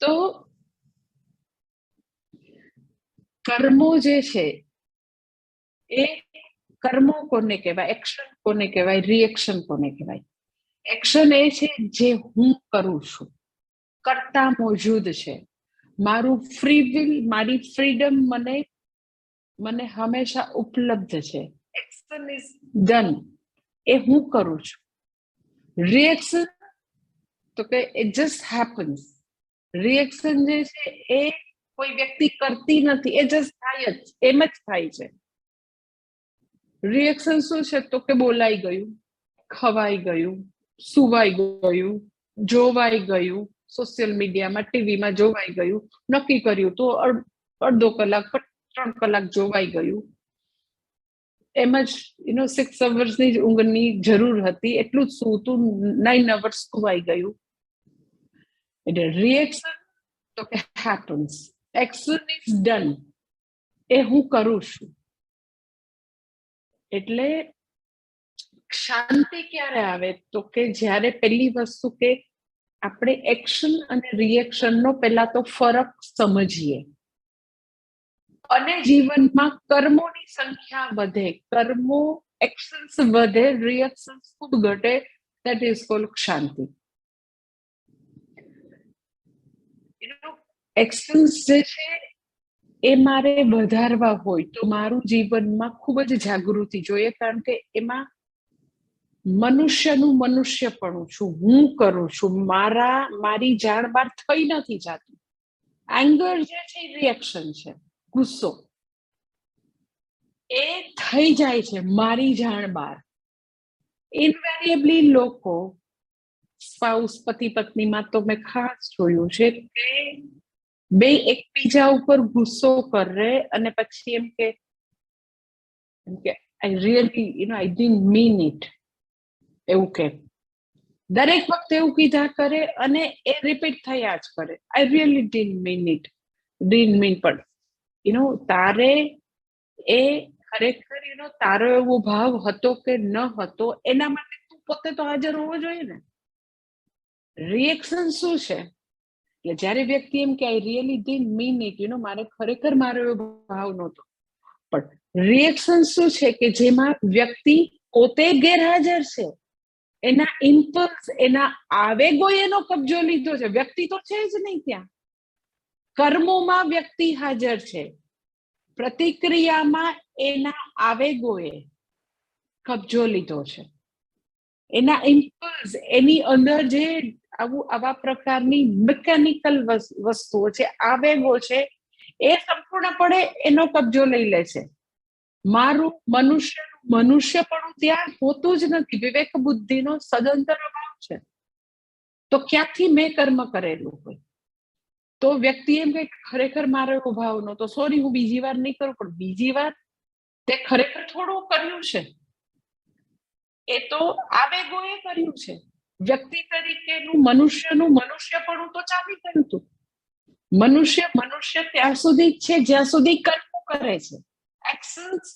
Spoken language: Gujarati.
તો કર્મો જે છે એ કર્મો કોને કહેવાય, એક્શન કોને કહેવાય, રિએક્શન કોને કહેવાય? એક્શન એ છે જે હું કરું છું, કરતા મોજૂદ છે. મારું ફ્રી વિલ, મારી ફ્રીડમ મને હંમેશા ઉપલબ્ધ છે. એક્શન ઇઝ ડન, એ હું કરું છું. રિએક્શન તો કે ઇટ જસ્ટ હેપન્સ. રિએક્શન જે છે એ કોઈ વ્યક્તિ કરતી નથી, એ જસ્ટ થાય જ, એમ જ થાય છે. રિએક્શન શું છે? તો કે બોલાઈ ગયું, ખવાઈ ગયું, સુવાઈ ગયું, જોવાઈ ગયું, સોશિયલ મીડિયામાં, ટીવીમાં જોવાઈ ગયું, નક્કી કર્યું તો અડધો કલાક 3 કલાક જોવાઈ ગયું. એમ જ 6 અવર્સની જ ઊંઘની જરૂર હતી, એટલું જ સૂતું, 9 અવર્સ સુવાઈ ગયું. એટલે રિએક્શન તો કે હેપન્સ, એક્શન ઇઝ ડન, એ હું કરું છું. એટલે શાંતિ ક્યારે આવે? તો કે જ્યારે પહેલી વસ્તુ કે આપણે એક્શન અને રિએક્શનનો પહેલા તો ફરક સમજીએ, અને જીવનમાં કર્મોની સંખ્યા વધે, કર્મો એક્શન્સ વધે, રિએક્શન્સ ખૂબ ઘટે, that is called Shanti. Actions જે છે એ મારે વધારવા હોય તો મારું જીવનમાં ખૂબ જ જાગૃતિ જોઈએ, કારણ કે એમાં મનુષ્યનું મનુષ્યપણું છું, હું કરું છું, મારી જાણ બહાર થઈ નથી જાતું. એંગર જે છે રિએક્શન છે, ગુસ્સો એ થઈ જાય છે મારી જાણ બહાર. ઇનવેરિયેબલી લોકો, સ્પાઉસ, પતિ પત્નીમાં તો મેં ખાસ જોયું છે કે બે એકબીજા ઉપર ગુસ્સો કરે અને પછી એમ કે I really I didn't mean it, એવું કે દરેક વખતે એવું કીધા કરે અને એ રિપીટ થયા જ કરે. I really didn't mean it, didn't mean. પણ તારે એ ખરેખર તારો એવો ભાવ હતો કે ન હતો, એના માટે તું પોતે તો હાજર હોવો જોઈએ ને. રિએક્શન શું છે? એટલે જ્યારે વ્યક્તિ એમ કે I really didn't mean it, મારે ખરેખર મારો એવો ભાવ નહોતો. પણ રિએક્શન શું છે? કે જેમાં વ્યક્તિ પોતે ગેરહાજર છે, એના ઇમ્પલ્સ, એના આવેગો એનો કબજો લીધો છે. વ્યક્તિ તો છે જ નહીં ત્યાં, કર્મોમાં વ્યક્તિ હાજર છે, પ્રતિક્રિયામાં એના આવેગોએ કબજો લીધો છે, એના ઇમ્પલ્સ, એની અંદર જે આવા પ્રકારની મિકેનિકલ વસ્તુઓ છે, આવેગો છે, એ સંપૂર્ણપણે એનો કબજો લઈ લે છે. મારું મનુષ્યપણું ત્યાં હોતું જ નથી, વિવેક બુદ્ધિનો સદંતર અભાવ છે. તો ક્યાંથી મેં કર્મ કરેલું હોય તો વ્યક્તિ એમ કે ખરેખર મારો એવો ભાવ નહોતો, સોરી હું બીજી વાર નહીં કરું. પણ બીજી વાર તે ખરેખર થોડું કર્યું છે, એ તો આવેગોએ કર્યું છે. વ્યક્તિ તરીકેનું મનુષ્યપણું તો ચાલી ગયું હતું. મનુષ્ય ત્યાં સુધી છે જ્યાં સુધી કર્મ કરે છે. એક્શન્સ